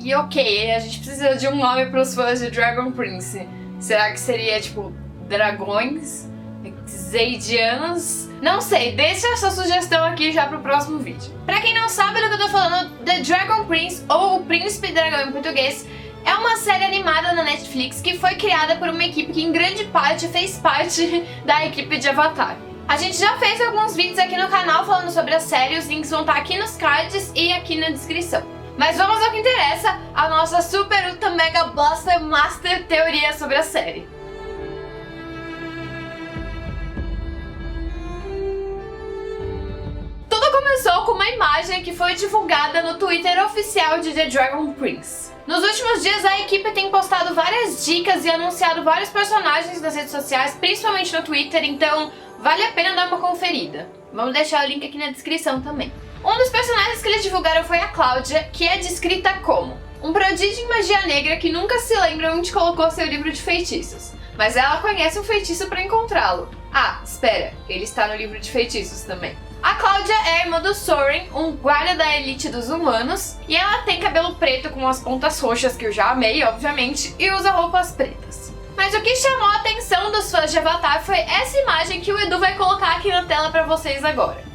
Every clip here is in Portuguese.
E ok, a gente precisa de um nome pros fãs de Dragon Prince. Será que seria, tipo, dragões? Zeidianos? Não sei, deixa essa sugestão aqui já pro próximo vídeo. Pra quem não sabe do que eu tô falando, The Dragon Prince, ou O Príncipe Dragão em português, é uma série animada na Netflix que foi criada por uma equipe que em grande parte fez parte da equipe de Avatar. A gente já fez alguns vídeos aqui no canal falando sobre a série, os links vão estar aqui nos cards e aqui na descrição. Mas vamos ao que interessa, a nossa super ultra mega blaster master teoria sobre a série. Tudo começou com uma imagem que foi divulgada no Twitter oficial de The Dragon Prince. Nos últimos dias a equipe tem postado várias dicas e anunciado vários personagens nas redes sociais, principalmente no Twitter, então vale a pena dar uma conferida. Vamos deixar o link aqui na descrição também. Um dos personagens que eles divulgaram foi a Cláudia, que é descrita como um prodígio em magia negra que nunca se lembra onde colocou seu livro de feitiços, mas ela conhece um feitiço para encontrá-lo. Ah, espera, ele está no livro de feitiços também. A Cláudia é irmã do Soren, um guarda da elite dos humanos, e ela tem cabelo preto com as pontas roxas, que eu já amei, obviamente, e usa roupas pretas. Mas o que chamou a atenção dos fãs de Avatar foi essa imagem que o Edu vai colocar aqui na tela pra vocês agora.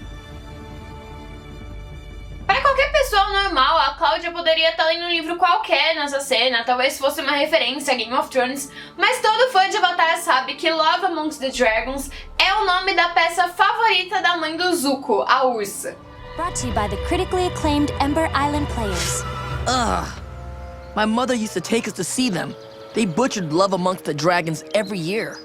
Para qualquer pessoa normal, a Cláudia poderia estar lendo um livro qualquer nessa cena, talvez fosse uma referência a Game of Thrones, mas todo fã de Avatar sabe que Love Amongst the Dragons é o nome da peça favorita da mãe do Zuko, a ursa. Brought to you by the critically acclaimed Ember Island Players. Ugh. My mother used to take us to see them. They butchered Love Amongst the Dragons every year.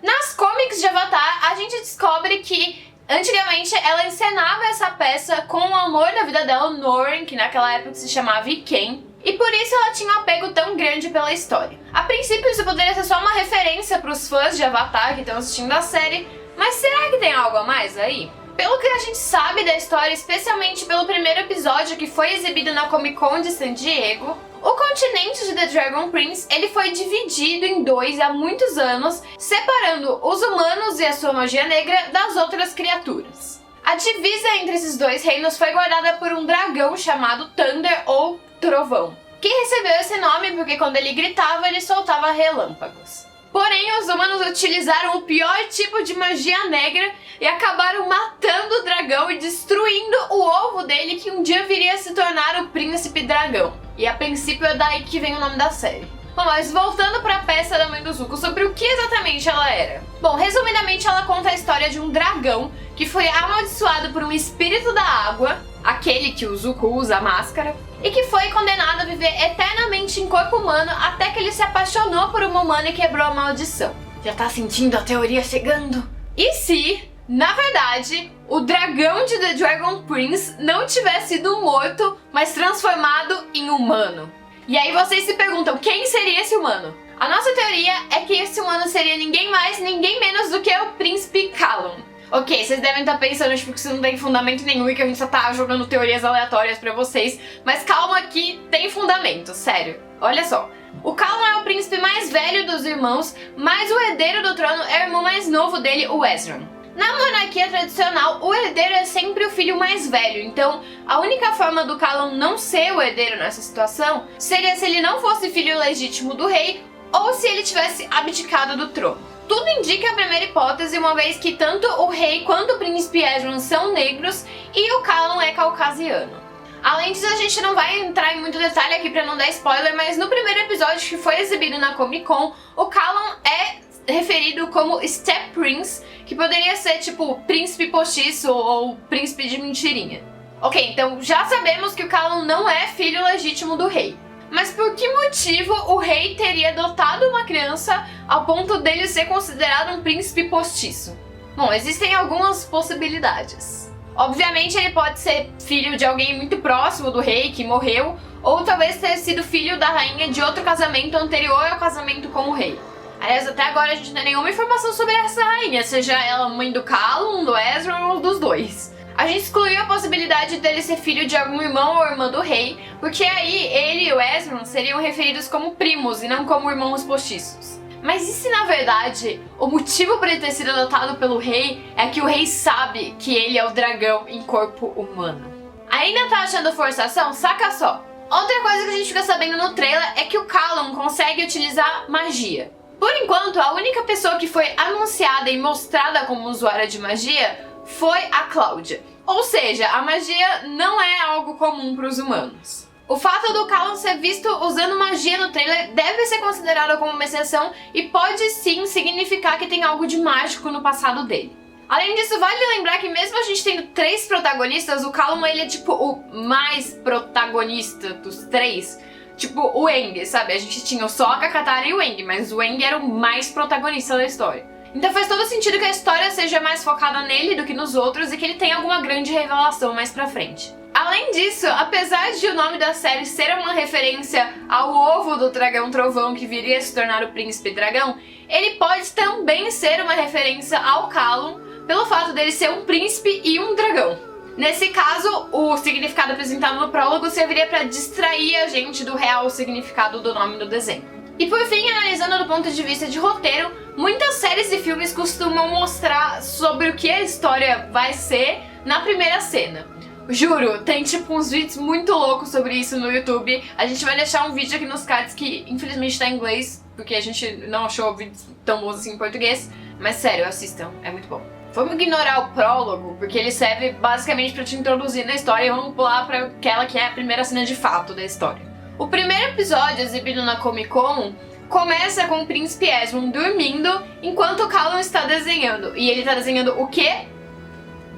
Nas comics de Avatar, a gente descobre que antigamente ela encenava essa peça com o amor da vida dela, Norin, que naquela época se chamava Iken, e por isso ela tinha um apego tão grande pela história. A princípio isso poderia ser só uma referência para os fãs de Avatar que estão assistindo a série, mas será que tem algo a mais aí? Pelo que a gente sabe da história, especialmente pelo primeiro episódio que foi exibido na Comic Con de San Diego, o continente de The Dragon Prince ele foi dividido em dois há muitos anos, separando os humanos e a sua magia negra das outras criaturas. A divisa entre esses dois reinos foi guardada por um dragão chamado Thunder ou Trovão, que recebeu esse nome porque quando ele gritava ele soltava relâmpagos. Porém, os humanos utilizaram o pior tipo de magia negra e acabaram matando o dragão e destruindo o ovo dele, que um dia viria a se tornar o Príncipe Dragão. E a princípio é daí que vem o nome da série. Bom, mas voltando para a peça da mãe do Zuko, sobre o que exatamente ela era. Bom, resumidamente ela conta a história de um dragão que foi amaldiçoado por um espírito da água, aquele que o Zuko usa a máscara, e que foi condenado a viver eternamente em corpo humano até que ele se apaixonou por uma humana e quebrou a maldição. Já tá sentindo a teoria chegando? E se, na verdade, o dragão de The Dragon Prince não tivesse sido morto, mas transformado em humano? E aí vocês se perguntam, quem seria esse humano? A nossa teoria é que esse humano seria ninguém mais, ninguém menos do que o príncipe CALLUM. Ok, vocês devem estar pensando tipo, que isso não tem fundamento nenhum e que a gente só tá jogando teorias aleatórias pra vocês, mas calma que tem fundamento, sério. Olha só, o CALLUM é o príncipe mais velho dos irmãos, mas o herdeiro do trono é o irmão mais novo dele, o Ezran. Na monarquia tradicional, o herdeiro é sempre o filho mais velho, então a única forma do CALLUM não ser o herdeiro nessa situação seria se ele não fosse filho legítimo do rei ou se ele tivesse abdicado do trono. Tudo indica a primeira hipótese, uma vez que tanto o rei quanto o príncipe Ezran são negros e o CALLUM é caucasiano. Além disso, a gente não vai entrar em muito detalhe aqui pra não dar spoiler, mas no primeiro episódio que foi exibido na Comic Con, o CALLUM é referido como Step Prince, que poderia ser tipo príncipe postiço ou príncipe de mentirinha. Ok, então já sabemos que o CALLUM não é filho legítimo do rei. Mas por que motivo o rei teria adotado uma criança ao ponto dele ser considerado um príncipe postiço? Bom, existem algumas possibilidades. Obviamente ele pode ser filho de alguém muito próximo do rei que morreu, ou talvez ter sido filho da rainha de outro casamento anterior ao casamento com o rei. Aliás, até agora a gente não tem nenhuma informação sobre essa rainha, seja ela mãe do CALLUM, do Ezra ou dos dois. A gente excluiu a possibilidade dele ser filho de algum irmão ou irmã do rei, porque aí ele e o Ezra seriam referidos como primos e não como irmãos postiços. Mas e se na verdade o motivo para ele ter sido adotado pelo rei é que o rei sabe que ele é o dragão em corpo humano? Ainda tá achando forçação? Saca só! Outra coisa que a gente fica sabendo no trailer é que o Callum consegue utilizar magia. Por enquanto, a única pessoa que foi anunciada e mostrada como usuária de magia foi a Cláudia. Ou seja, a magia não é algo comum para os humanos. O fato do Callum ser visto usando magia no trailer deve ser considerado como uma exceção e pode sim significar que tem algo de mágico no passado dele. Além disso, vale lembrar que mesmo a gente tendo 3 protagonistas, o Callum ele é tipo o mais protagonista dos 3. Tipo o Eng, sabe? A gente tinha só a Katara e o Eng, mas o Eng era o mais protagonista da história. Então faz todo sentido que a história seja mais focada nele do que nos outros e que ele tenha alguma grande revelação mais pra frente. Além disso, apesar de o nome da série ser uma referência ao ovo do dragão trovão que viria a se tornar o príncipe dragão, ele pode também ser uma referência ao Callum pelo fato dele ser um príncipe e um dragão. Nesse caso, o significado apresentado no prólogo serviria para distrair a gente do real significado do nome do desenho. E por fim, analisando do ponto de vista de roteiro, muitas séries e filmes costumam mostrar sobre o que a história vai ser na primeira cena. Juro, tem tipo uns vídeos muito loucos sobre isso no YouTube. A gente vai deixar um vídeo aqui nos cards que infelizmente tá em inglês, porque a gente não achou vídeos tão bons assim em português. Mas sério, assistam, é muito bom. Vamos ignorar o prólogo, porque ele serve basicamente pra te introduzir na história e vamos pular pra aquela que é a primeira cena de fato da história. O primeiro episódio, exibido na Comic Con, começa com o príncipe Esmond dormindo enquanto o Callum está desenhando. E ele tá desenhando o quê?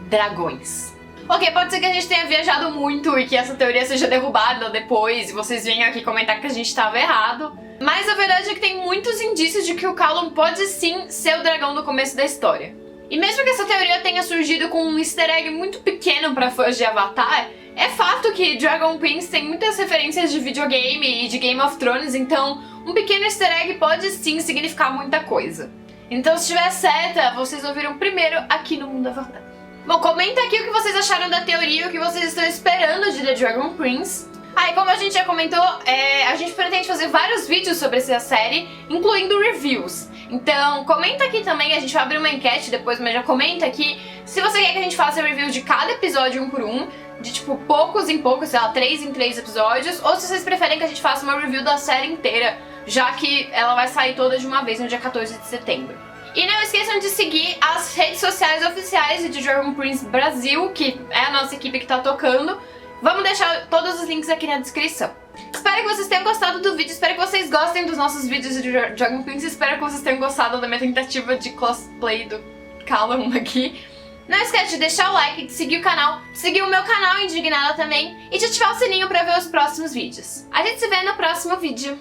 Dragões. Ok, pode ser que a gente tenha viajado muito e que essa teoria seja derrubada depois e vocês venham aqui comentar que a gente estava errado. Mas a verdade é que tem muitos indícios de que o Callum pode sim ser o dragão do começo da história. E mesmo que essa teoria tenha surgido com um easter egg muito pequeno para fãs de Avatar, é fato que Dragon Prince tem muitas referências de videogame e de Game of Thrones, então um pequeno easter egg pode sim significar muita coisa. Então se estiver certa, vocês ouviram primeiro aqui no Mundo Avatar. Bom, comenta aqui o que vocês acharam da teoria, o que vocês estão esperando de The Dragon Prince. E como a gente já comentou, a gente pretende fazer vários vídeos sobre essa série, incluindo reviews. Então comenta aqui também, a gente vai abrir uma enquete depois, mas já comenta aqui se você quer que a gente faça review de cada episódio um por um, de tipo poucos em poucos, sei lá, 3 em 3 episódios, ou se vocês preferem que a gente faça uma review da série inteira, já que ela vai sair toda de uma vez no dia 14 de setembro. E não esqueçam de seguir as redes sociais oficiais de Dragon Prince Brasil, que é a nossa equipe que tá tocando. Vamos deixar todos os links aqui na descrição. Espero que vocês tenham gostado do vídeo, espero que vocês gostem dos nossos vídeos de Dragon Prince, espero que vocês tenham gostado da minha tentativa de cosplay do Callum aqui. Não esquece de deixar o like, de seguir o canal, seguir o meu canal Indignada também e de ativar o sininho pra ver os próximos vídeos. A gente se vê no próximo vídeo.